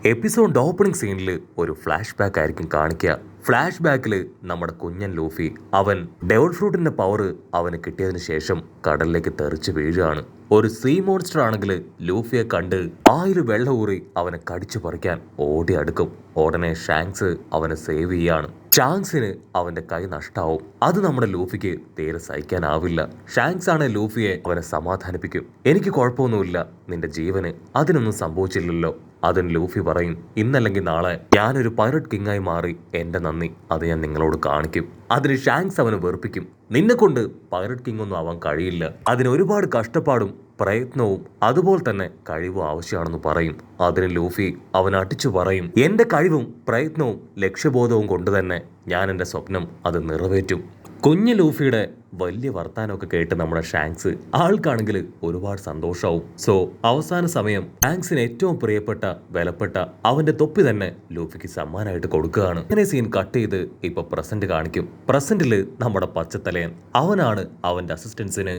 Episode opening സീനിൽ ഒരു flash back ആയിരിക്കും കാണിക്കുക. ഫ്ലാഷ് ബാക്കിൽ നമ്മുടെ കുഞ്ഞൻ ലൂഫി അവൻ ഡെവൽ ഫ്രൂട്ടിന്റെ പവർ അവന് കിട്ടിയതിന് ശേഷം കടലിലേക്ക് തെറിച്ച് വീഴുകയാണ്. ഒരു സീ മോൺസ്റ്റർ ആണെങ്കിൽ ലൂഫിയെ കണ്ട് വായിൽ വെള്ളം ഊറി അവനെ കടിച്ചു പറിക്കാൻ ഓടി അടുക്കും. ഉടനെ ഷാങ്ക്സ് അവനെ സേവ് ചെയ്യാണ്. ഷാങ്ക്സിന് അവന്റെ കൈ നഷ്ടാവും. അത് നമ്മുടെ ലൂഫിക്ക് തീരെ സഹിക്കാനാവില്ല. ഷാങ്ക്സ് ആണ് ലൂഫിയെ അവനെ സമാധാനിപ്പിക്കും. എനിക്ക് കുഴപ്പമൊന്നുമില്ല, നിന്റെ ജീവന് അതിനൊന്നും സംഭവിച്ചില്ലല്ലോ. അതിന് ലൂഫി പറയും, ഇന്നല്ലെങ്കിൽ നാളെ ഞാനൊരു പൈററ്റ് കിങ്ങായി മാറി എന്റെ നന്ദി അത് ഞാൻ നിങ്ങളോട് കാണിക്കും. അതിന് ഷാങ്ക്സ് അവനെ വെറുപ്പിക്കും. നിന്നെ കൊണ്ട് പൈററ്റ് കിങ് ഒന്നും ആവാൻ കഴിയില്ല, അതിന് ഒരുപാട് കഷ്ടപ്പാടും പ്രയത്നവും അതുപോലെ തന്നെ കഴിവും ആവശ്യമാണെന്ന് പറയും. അതിന് ലൂഫി അവൻ അടിച്ചു പറയും, എന്റെ കഴിവും പ്രയത്നവും ലക്ഷ്യബോധവും കൊണ്ട് തന്നെ ഞാൻ എന്റെ സ്വപ്നം അത് നിറവേറ്റും. കുഞ്ഞു ലൂഫിയുടെ വലിയ വർത്താനമൊക്കെ കേട്ട് നമ്മുടെ ഷാങ്ക്സ് ആൾക്കാണെങ്കിൽ ഒരുപാട് സന്തോഷമാവും. സോ അവസാന സമയം ഷാങ്ക്സിന് ഏറ്റവും പ്രിയപ്പെട്ട വിലപ്പെട്ട അവന്റെ തൊപ്പി തന്നെ ലൂഫിക്ക് സമ്മാനമായിട്ട് കൊടുക്കുകയാണ്. അങ്ങനെ സീൻ കട്ട് ചെയ്ത് ഇപ്പൊ പ്രസന്റ് കാണിക്കും. പ്രസന്റില് നമ്മുടെ പച്ചത്തലയൻ അവനാണ് അവന്റെ അസിസ്റ്റൻസിന്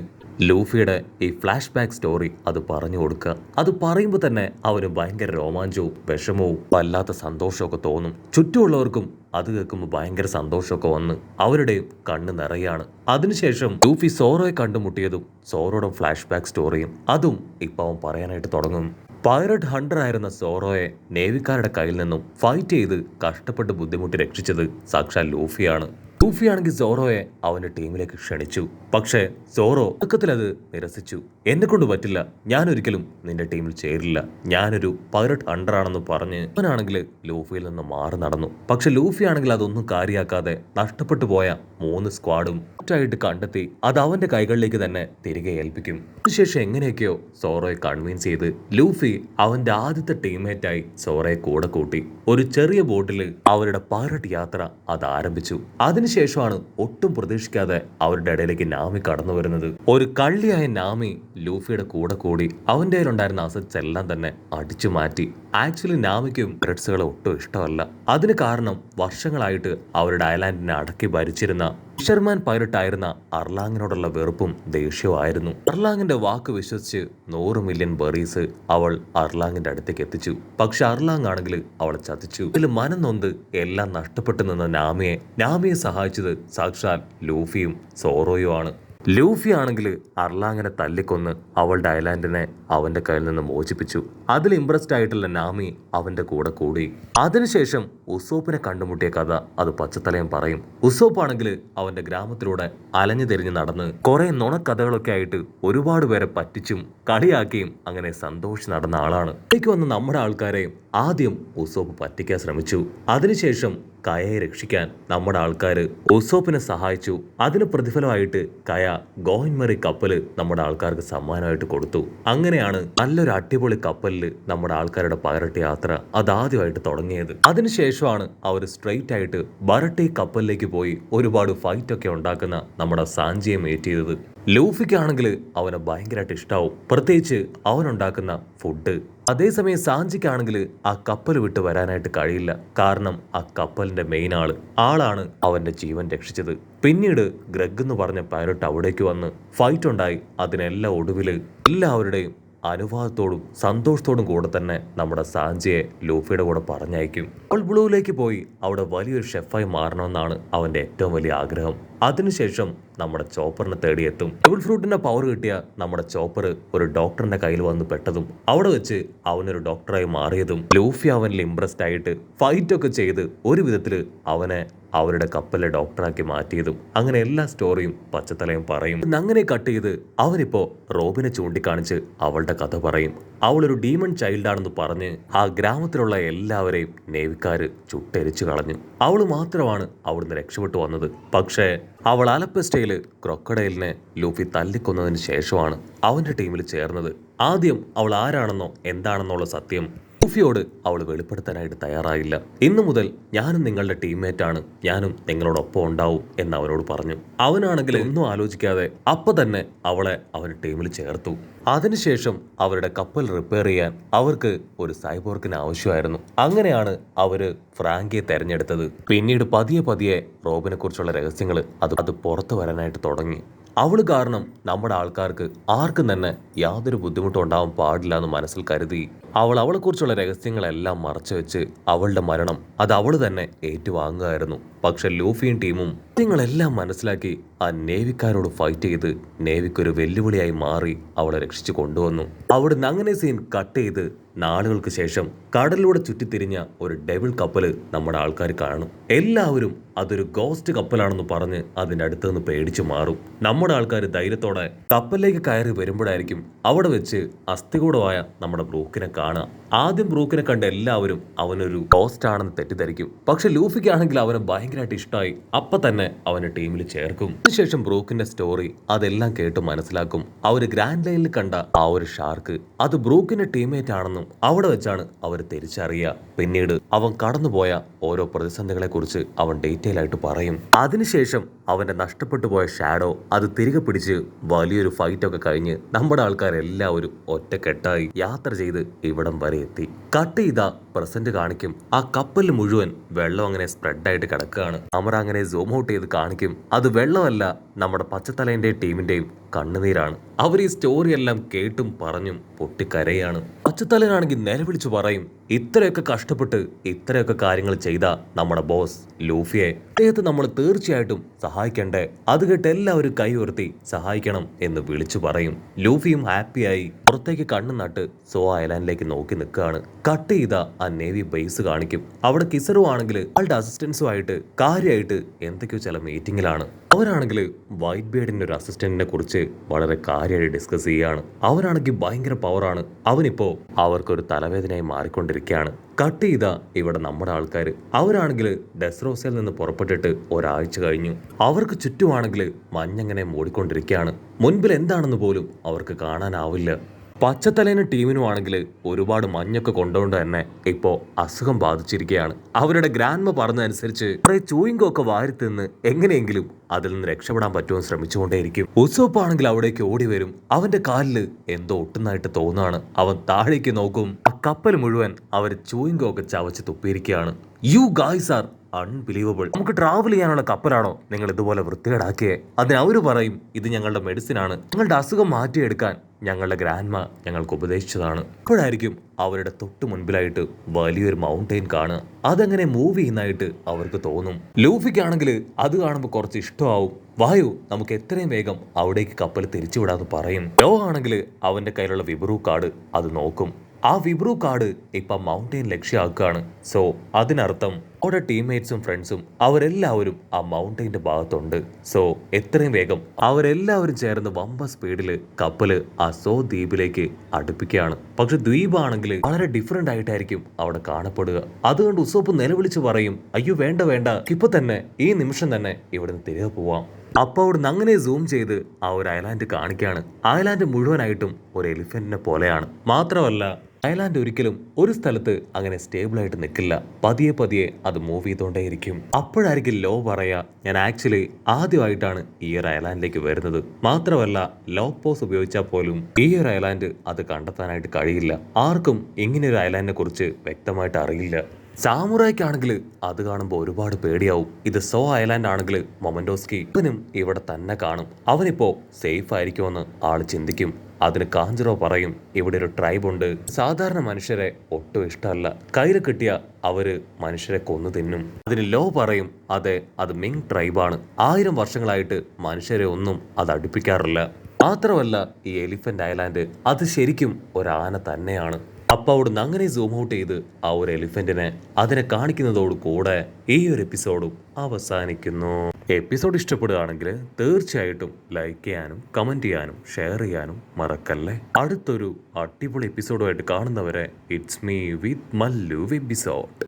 ലൂഫിയുടെ ഈ ഫ്ലാഷ് ബാക്ക് സ്റ്റോറി അത് പറഞ്ഞു കൊടുക്കുക. അത് പറയുമ്പോൾ തന്നെ അവന് ഭയങ്കര രോമാഞ്ചവും വിഷമവും വല്ലാത്ത സന്തോഷമൊക്കെ തോന്നും. ചുറ്റുമുള്ളവർക്കും അത് കേൾക്കുമ്പോൾ ഭയങ്കര സന്തോഷമൊക്കെ വന്ന് അവരുടെയും കണ്ണ് നിറയാണ്. അതിനുശേഷം ലൂഫി സോറോയെ കണ്ടുമുട്ടിയതും സോറോയുടെ ഫ്ലാഷ് ബാക്ക് സ്റ്റോറിയും അതും ഇപ്പൊ അവൻ പറയാനായിട്ട് തുടങ്ങും. പൈററ്റ് ഹണ്ടർ ആയിരുന്ന സോറോയെ നേവിക്കാരുടെ കയ്യിൽ നിന്നും ഫൈറ്റ് ചെയ്ത് കഷ്ടപ്പെട്ട് ബുദ്ധിമുട്ടി രക്ഷിച്ചത് സാക്ഷാൽ ലൂഫിയാണ്. ലൂഫിയാണെങ്കിൽ സോറോയെ അവന്റെ ടീമിലേക്ക് ക്ഷണിച്ചു. പക്ഷേ സോറോ തുടക്കത്തിൽ അത് നിരസിച്ചു. എന്നെ കൊണ്ട് പറ്റില്ല, ഞാനൊരിക്കലും നിന്റെ ടീമിൽ ചേരില്ല, ഞാനൊരു പൈററ്റ് ഹണ്ടർ ആണെന്ന് പറഞ്ഞ് അവനാണെങ്കിൽ ലൂഫിയിൽ നിന്ന് മാറി നടന്നു. പക്ഷെ ലൂഫി ആണെങ്കിൽ അതൊന്നും കാര്യമാക്കാതെ നഷ്ടപ്പെട്ടു പോയ 3 സ്ക്വാഡും ായിട്ട് കണ്ടെത്തി അത് അവന്റെ കൈകളിലേക്ക് തന്നെ തിരികെ ഏൽപ്പിക്കും. അതിനുശേഷം എങ്ങനെയൊക്കെയോ സോറോയെ കൺവിൻസ് ചെയ്ത് ലൂഫി അവന്റെ ആദ്യത്തെ ടീംമേറ്റായി സോറോയെ കൂടെ കൂട്ടി ഒരു ചെറിയ ബോട്ടിൽ അവരുടെ പൈററ്റ് യാത്ര അത് ആരംഭിച്ചു. അതിനുശേഷമാണ് ഒട്ടും പ്രതീക്ഷിക്കാതെ അവരുടെ ഇടയിലേക്ക് നാമി കടന്നു വരുന്നത്. ഒരു കള്ളിയായ നാമി ലൂഫിയുടെ കൂടെ കൂടി അവന്റെ കയ്യിലുണ്ടായിരുന്ന അസറ്റ്സ് എല്ലാം തന്നെ അടിച്ചു മാറ്റി. ആക്ച്വലി നാമിക്കും പൈററ്റ്സുകളെ ഒട്ടും ഇഷ്ടമല്ല. അതിന് കാരണം വർഷങ്ങളായിട്ട് അവരുടെ ഐലാൻഡിനെ അടക്കി ഭരിച്ചിരുന്ന ഫിഷർമാൻ പൈററ്റ് ആയിരുന്ന അർലാങ്ങിനോടുള്ള വെറുപ്പും ദേഷ്യവുമായിരുന്നു. അർലാങ്ങിന്റെ വാക്ക് വിശ്വസിച്ച് 100 മില്യൺ ബെറീസ് അവൾ അർലാങ്ങിന്റെ അടുത്തേക്ക് എത്തിച്ചു. പക്ഷെ അർലാങ് ആണെങ്കിൽ അവളെ ചതിച്ചു. ഇതിൽ മനം നൊന്ത് എല്ലാം നഷ്ടപ്പെട്ടു നിന്ന നാമിയെ സഹായിച്ചത് സാക്ഷാൽ ലൂഫിയും സോറോയുമാണ്. ലൂഫി ആണെങ്കിൽ അർലാങ്ങിനെ തല്ലിക്കൊന്ന് അവളുടെ ഐലാൻഡിനെ അവന്റെ കയ്യിൽ നിന്ന് മോചിപ്പിച്ചു. അതിൽ ഇംപ്രസ്ഡ് ആയിട്ടുള്ള നാമി അവന്റെ കൂടെ കൂടി. അതിനുശേഷം ഉസോപ്പിനെ കണ്ടുമുട്ടിയ കഥ അത് പച്ചത്തലയൻ പറയും. ഉസോപ്പ് ആണെങ്കിൽ അവന്റെ ഗ്രാമത്തിലൂടെ അലഞ്ഞു തിരിഞ്ഞ് നടന്ന് കുറെ നുണക്കഥകളൊക്കെ ആയിട്ട് ഒരുപാട് പേരെ പറ്റിച്ചും കളിയാക്കിയും അങ്ങനെ സന്തോഷിച്ച് നടന്ന ആളാണ്. ഇടയ്ക്ക് വന്ന് നമ്മുടെ ആൾക്കാരെയും ആദ്യം ഉസോപ്പ് പറ്റിക്കാൻ ശ്രമിച്ചു. അതിനുശേഷം കയയെ രക്ഷിക്കാൻ നമ്മുടെ ആൾക്കാർ ഉസോപ്പിനെ സഹായിച്ചു. അതിന് പ്രതിഫലമായിട്ട് കയ ഗോയിൻമറി കപ്പല് നമ്മുടെ ആൾക്കാർക്ക് സമ്മാനമായിട്ട് കൊടുത്തു. അങ്ങനെയാണ് നല്ലൊരു അടിപൊളി കപ്പലിൽ നമ്മുടെ ആൾക്കാരുടെ പൈററ്റ് യാത്ര അതാദ്യമായിട്ട് തുടങ്ങിയത്. അതിനുശേഷമാണ് അവർ സ്ട്രെയിറ്റ് ആയിട്ട് ബറട്ടി കപ്പലിലേക്ക് പോയി ഒരുപാട് ഫൈറ്റ് ഒക്കെ ഉണ്ടാക്കുന്ന നമ്മുടെ സാഞ്ചിയെ മീറ്റ് ചെയ്തത്. ലൂഫിക്കാണെങ്കിൽ അവനെ ഭയങ്കരമായിട്ട് ഇഷ്ടാവും, പ്രത്യേകിച്ച് അവനുണ്ടാക്കുന്ന ഫുഡ്. അതേസമയം സാഞ്ചിക്കാണെങ്കിൽ ആ കപ്പൽ വിട്ട് വരാനായിട്ട് കഴിയില്ല. കാരണം ആ കപ്പലിന്റെ മെയിൻ ആളാണ് അവന്റെ ജീവൻ രക്ഷിച്ചത്. പിന്നീട് ഗ്രഗ് എന്ന് പറഞ്ഞ പൈററ്റ് അവിടേക്ക് വന്ന് ഫൈറ്റ് ഉണ്ടായി. അതിനെല്ലാം ഒടുവിൽ എല്ലാവരുടെയും അനുവാദത്തോടും സന്തോഷത്തോടും കൂടെ തന്നെ നമ്മുടെ സാഞ്ചിയെ ലൂഫിയുടെ കൂടെ പറഞ്ഞയക്കും. അവൾ ബ്ലൂവിലേക്ക് പോയി അവിടെ വലിയൊരു ഷെഫായി മാറണമെന്നാണ് അവന്റെ ഏറ്റവും വലിയ ആഗ്രഹം. അതിനുശേഷം നമ്മുടെ ചോപ്പറിനെ തേടിയെത്തും. ഡബിൾ ഫ്രൂട്ടിന്റെ പവർ കിട്ടിയ നമ്മുടെ ചോപ്പർ ഒരു ഡോക്ടറിന്റെ കയ്യിൽ വന്ന് പെട്ടതും അവിടെ വെച്ച് അവനൊരു ഡോക്ടറായി മാറിയതും ലൂഫി അവനിൽ ഇംപ്രസ്ഡ് ആയിട്ട് ഫൈറ്റ് ഒക്കെ ചെയ്ത് ഒരു വിധത്തില് അവനെ അവരുടെ കപ്പലിലെ ഡോക്ടറാക്കി മാറ്റിയതും അങ്ങനെ എല്ലാ സ്റ്റോറിയും പച്ചത്തലയും പറയും. അങ്ങനെ കട്ട് ചെയ്ത് അവനിപ്പോ റോബിനെ ചൂണ്ടിക്കാണിച്ച് അവളുടെ കഥ പറയും. അവളൊരു ഡീമൺ ചൈൽഡാണെന്ന് പറഞ്ഞ് ആ ഗ്രാമത്തിലുള്ള എല്ലാവരെയും നേവിക്കാര് ചുട്ടെരിച്ചു കളഞ്ഞു. അവള് മാത്രമാണ് അവിടുന്ന് രക്ഷപ്പെട്ടു വന്നത്. പക്ഷേ അവൾ അലപ്പസ്റ്റയില് ക്രൊക്കഡൈലിനെ ലൂഫി തല്ലിക്കൊന്നതിന് ശേഷമാണ് അവന്റെ ടീമിൽ ചേർന്നത്. ആദ്യം അവൾ ആരാണെന്നോ എന്താണെന്നുള്ള സത്യം ലൂഫിയോട് അവൾ വെളിപ്പെടുത്താനായിട്ട് തയ്യാറായില്ല. ഇന്നു മുതൽ ഞാനും നിങ്ങളുടെ ടീംമേറ്റാണ്, ഞാനും നിങ്ങളോടൊപ്പം ഉണ്ടാവും എന്ന് അവനോട് പറഞ്ഞു. അവനാണെങ്കിൽ ഒന്നും ആലോചിക്കാതെ അപ്പൊ തന്നെ അവളെ അവന്റെ ടീമിൽ ചേർത്തു. അതിനുശേഷം അവരുടെ കപ്പൽ റിപ്പയർ ചെയ്യാൻ അവർക്ക് ഒരു സൈബോർക്കിന് ആവശ്യമായിരുന്നു. അങ്ങനെയാണ് അവര് ഫ്രാങ്കിയെ തെരഞ്ഞെടുത്തത്. പിന്നീട് പതിയെ റോബിനെ കുറിച്ചുള്ള രഹസ്യങ്ങൾ അത് പുറത്തു വരാനായിട്ട് തുടങ്ങി. അവള് കാരണം നമ്മുടെ ആൾക്കാർക്ക് ആർക്കും തന്നെ യാതൊരു ബുദ്ധിമുട്ടും ഉണ്ടാവാൻ പാടില്ല എന്ന് മനസ്സിൽ കരുതി അവളെക്കുറിച്ചുള്ള രഹസ്യങ്ങളെല്ലാം മറച്ചു വെച്ച് അവളുടെ മരണം അത് അവള് തന്നെ ഏറ്റുവാങ്ങുകയായിരുന്നു. പക്ഷെ ലൂഫിയും ടീമും നിങ്ങളെല്ലാം മനസ്സിലാക്കി ആ നേവിക്കാരോട് ഫൈറ്റ് ചെയ്ത് നേവിക്കൊരു വെല്ലുവിളിയായി മാറി അവളെ രക്ഷിച്ചു കൊണ്ടുവന്നു. അവിടുന്ന് അങ്ങനെ സീൻ കട്ട് ചെയ്ത് നാളുകൾക്ക് ശേഷം കടലിലൂടെ ചുറ്റിത്തിരിഞ്ഞ ഒരു ഡെവിൾ കപ്പല് നമ്മുടെ ആൾക്കാർ കാണും. എല്ലാവരും അതൊരു ഗോസ്റ്റ് കപ്പലാണെന്ന് പറഞ്ഞ് അതിന്റെ അടുത്ത് നിന്ന് പേടിച്ചു മാറും. നമ്മുടെ ആൾക്കാർ ധൈര്യത്തോടെ കപ്പലിലേക്ക് കയറി വരുമ്പോഴായിരിക്കും അവിടെ വെച്ച് അസ്ഥികൂടമായ നമ്മുടെ ബ്രൂക്കിനെ കാണാം. ആദ്യം ബ്രൂക്കിനെ കണ്ട എല്ലാവരും അവനൊരു ഗോസ്റ്റ് ആണെന്ന് തെറ്റിദ്ധരിക്കും. പക്ഷെ ലൂഫിക്കാണെങ്കിൽ അവനെ ഭയങ്കരമായിട്ട് ഇഷ്ടമായി. അപ്പൊ തന്നെ അവനെ ടീമിൽ ചേർക്കും. അതിനുശേഷം ബ്രൂക്കിന്റെ സ്റ്റോറി അതെല്ലാം കേട്ട് മനസ്സിലാക്കും. അവര് ഗ്രാൻഡ് ലൈനിൽ കണ്ട ആ ഒരു ഷാർക്ക് അത് ബ്രൂക്കിന്റെ ടീംമേറ്റ് ആണെന്നും അവിടെ വെച്ചാണ് അവർ തിരിച്ചറിയുക. പിന്നീട് അവൻ കടന്നുപോയ ഓരോ പ്രതിസന്ധികളെ കുറിച്ച് അവൻ ഡീറ്റെയിൽ ആയിട്ട് പറയും. അതിനുശേഷം അവന്റെ നഷ്ടപ്പെട്ടു പോയ ഷാഡോ അത് തിരികെ പിടിച്ച് വലിയൊരു ഫൈറ്റ് ഒക്കെ കഴിഞ്ഞ് നമ്മുടെ ആൾക്കാരെല്ലാവരും ഒറ്റക്കെട്ടായി യാത്ര ചെയ്ത് ഇവിടം വരെ എത്തി. കട്ട് ചെയ്ത പ്രസന്റ് കാണിക്കും. ആ കപ്പലിൽ മുഴുവൻ വെള്ളം അങ്ങനെ സ്പ്രെഡായിട്ട് കിടക്കുകയാണ്. അമർ അങ്ങനെ സൂം ഔട്ട് ചെയ്ത് കാണിക്കും. അത് വെള്ളമല്ല, നമ്മുടെ പച്ചത്തലേന്റെയും ടീമിന്റെയും കണ്ണുനീരാണ്. അവർ ഈ സ്റ്റോറി എല്ലാം കേട്ടും പറഞ്ഞും പൊട്ടിക്കരയാണ്. പച്ചത്തലനാണെങ്കിൽ നിലവിളിച്ചു പറയും, ഇത്രയൊക്കെ കഷ്ടപ്പെട്ട് ഇത്രയൊക്കെ കാര്യങ്ങൾ ചെയ്ത നമ്മുടെ ബോസ് ലൂഫിയെ അദ്ദേഹത്തെ നമ്മൾ തീർച്ചയായിട്ടും സഹായിക്കണ്ടേ. അത് കേട്ട് എല്ലാവരും കൈ ഉയർത്തി സഹായിക്കണം എന്ന് വിളിച്ചു പറയും. ലൂഫിയും ഹാപ്പിയായി പുറത്തേക്ക് കണ്ണു നട്ട് സോ ഐലാൻഡിലേക്ക് നോക്കി നിൽക്കുകയാണ്. കട്ട് ചെയ്ത ആ നേവി ബേസ് കാണിക്കും. അവിടെ കിസറു ആണെങ്കിൽ ആളുടെ അസിസ്റ്റൻസുമായിട്ട് കാര്യമായിട്ട് എന്തൊക്കെയോ ചില മീറ്റിംഗിലാണ്. അവരാണെങ്കിൽ വൈറ്റ് ബേർഡിന്റെ ഒരു അസിസ്റ്റന്റിനെ കുറിച്ച് വളരെ കാര്യമായിട്ട് ഡിസ്കസ് ചെയ്യുകയാണ്. അവരാണെങ്കിൽ ഭയങ്കര പവറാണ്. അവനിപ്പോ അവർക്കൊരു തലവേദനയായി മാറിക്കൊണ്ടിരിക്കുകയാണ്. കട്ട് ചെയ്ത ഇവിടെ നമ്മുടെ ആൾക്കാർ അവരാണെങ്കിൽ ഡെസ്റോസിൽ നിന്ന് പുറപ്പെട്ടിട്ട് ഒരാഴ്ച കഴിഞ്ഞു. അവർക്ക് ചുറ്റുമാണെങ്കിൽ മഞ്ഞങ്ങനെ മൂടിക്കൊണ്ടിരിക്കുകയാണ്. മുൻപിൽ എന്താണെന്ന് പോലും അവർക്ക് കാണാനാവില്ല. പച്ചത്തലേന ടീമിനുമാണെങ്കിൽ ഒരുപാട് മഞ്ഞൊക്കെ കൊണ്ടുകൊണ്ട് തന്നെ ഇപ്പോ അസുഖം ബാധിച്ചിരിക്കുകയാണ്. അവരുടെ ഗ്രാൻഡ്മ പറഞ്ഞതനുസരിച്ച് കുറെ ചൂയിങ്കോ ഒക്കെ വാരിത്തിന്ന് എങ്ങനെയെങ്കിലും അതിൽ നിന്ന് രക്ഷപ്പെടാൻ പറ്റുമെന്ന് ശ്രമിച്ചുകൊണ്ടേയിരിക്കും. ഉസോപ്പാണെങ്കിൽ അവിടേക്ക് ഓടി വരും. അവന്റെ കാലില് എന്തോ ഒട്ടുന്നതായിട്ട് തോന്നാണ്. അവൻ താഴേക്ക് നോക്കും. ആ കപ്പൽ മുഴുവൻ അവർ ചൂയിങ്കോ ഒക്കെ ചവച്ച് തുപ്പിയിരിക്കുകയാണ്. You guys are unbelievable. നമുക്ക് ട്രാവൽ ചെയ്യാനുള്ള കപ്പലാണോ നിങ്ങൾ ഇതുപോലെ വൃത്തികേടാക്കിയേ? അതിന് അവര് പറയും, ഇത് ഞങ്ങളുടെ മെഡിസിൻ ആണ്, ഞങ്ങളുടെ അസുഖം മാറ്റിയെടുക്കാൻ ഞങ്ങളുടെ ഗ്രാൻഡ്മ ഞങ്ങൾക്ക് ഉപദേശിച്ചതാണ്. അപ്പോഴായിരിക്കും അവരുടെ തൊട്ട് മുൻപിലായിട്ട് വലിയൊരു മൗണ്ടെയിൻ കാണുക. അതങ്ങനെ മൂവ് ചെയ്യുന്നതായിട്ട് അവർക്ക് തോന്നും. ലൂഫിക്കാണെങ്കിൽ അത് കാണുമ്പോൾ കുറച്ച് ഇഷ്ടമാവും. വായു, നമുക്ക് എത്രയും വേഗം അവിടേക്ക് കപ്പൽ തിരിച്ചുവിടാന്ന് പറയും. ലോ ആണെങ്കിൽ അവന്റെ കയ്യിലുള്ള വിബ്രു കാർഡ് അത് നോക്കും. ആ വിബ്രു കാർഡ് ഇപ്പൊ മൗണ്ടെയിൻ ലക്ഷ്യമാക്കുകയാണ്. സോ അതിനർത്ഥം അവിടെ ടീംമേറ്റ്സും ഫ്രണ്ട്സും അവരെല്ലാവരും ആ മൗണ്ടെയിന്റെ ഭാഗത്തുണ്ട്. സോ എത്രയും വേഗം അവരെല്ലാവരും ചേർന്ന് വമ്പ സ്പീഡില് കപ്പല് ആ സോ ദ്വീപിലേക്ക് അടുപ്പിക്കുകയാണ്. പക്ഷെ ദ്വീപാണെങ്കിൽ വളരെ ഡിഫറെന്റ് ആയിട്ടായിരിക്കും അവിടെ കാണപ്പെടുക. അതുകൊണ്ട് ഉസോപ്പ് നിലവിളിച്ച് പറയും, അയ്യോ വേണ്ട വേണ്ട, ഇപ്പൊ തന്നെ ഈ നിമിഷം തന്നെ ഇവിടുന്ന് തിരികെ പോവാം. അപ്പൊ അവിടുന്ന് അങ്ങനെ സൂം ചെയ്ത് ആ ഒരു ഐലാൻഡ് കാണിക്കുകയാണ്. ഐലാൻഡ് മുഴുവനായിട്ടും ഒരു എലിഫന്റിനെ പോലെയാണ്. മാത്രമല്ല ഐലാൻഡ് ഒരിക്കലും ഒരു സ്ഥലത്ത് അങ്ങനെ സ്റ്റേബിൾ ആയിട്ട് നിൽക്കില്ല. പതിയെ പതിയെ അത് മൂവ് ചെയ്തോണ്ടേയിരിക്കും. അപ്പോഴായിരിക്കും ലോ പറയാ, ഞാൻ ആക്ച്വലി ആദ്യമായിട്ടാണ് ഈ ഒരു ഐലാൻഡിലേക്ക് വരുന്നത്. മാത്രമല്ല ലോക്ക് പോസ് ഉപയോഗിച്ചാൽ പോലും ഈ ഒരു ഐലാൻഡ് അത് കണ്ടെത്താനായിട്ട് കഴിയില്ല. ആർക്കും ഇങ്ങനെ ഒരു ഐലാൻഡിനെ കുറിച്ച് വ്യക്തമായിട്ട് അറിയില്ല. സാമുറായിക്കാണെങ്കിൽ അത് കാണുമ്പോൾ ഒരുപാട് പേടിയാവും. ഇത് സോ ഐലാൻഡ് ആണെങ്കിൽ മൊമന്റോസ്കി ഇവനും ഇവിടെ തന്നെ കാണും. അവനിപ്പോ സേഫ് ആയിരിക്കുമെന്ന് ആള് ചിന്തിക്കും. അതിന് കാഞ്ചറോ പറയും, ഇവിടെ ഒരു ട്രൈബ് ഉണ്ട്, സാധാരണ മനുഷ്യരെ ഒട്ടും ഇഷ്ടമല്ല, കയ്യിൽ കിട്ടിയ അവര് മനുഷ്യരെ കൊന്നു തിന്നും. അതിന് ലോ പറയും, അതെ, അത് മിങ് ട്രൈബാണ്. 1000 വർഷങ്ങളായിട്ട് മനുഷ്യരെ ഒന്നും അത് അടുപ്പിക്കാറില്ല. മാത്രമല്ല ഈ എലിഫന്റ് ഐലാൻഡ് അത് ശരിക്കും ഒരാന തന്നെയാണ്. അപ്പൊ അവിടുന്ന് അങ്ങനെ സൂം ഔട്ട് ചെയ്ത് ആ ഒരു എലിഫന്റിനെ അതിനെ കാണിക്കുന്നതോട് കൂടെ ഈ ഒരു എപ്പിസോഡും അവസാനിക്കുന്നു. എപ്പിസോഡ് ഇഷ്ടപ്പെടുകയാണെങ്കിൽ തീർച്ചയായിട്ടും ലൈക്ക് ചെയ്യാനും കമന്റ് ചെയ്യാനും ഷെയർ ചെയ്യാനും മറക്കല്ലേ. അടുത്തൊരു അടിപൊളി എപ്പിസോഡുമായിട്ട് കാണുന്നവരെ it's me with Mallu episode.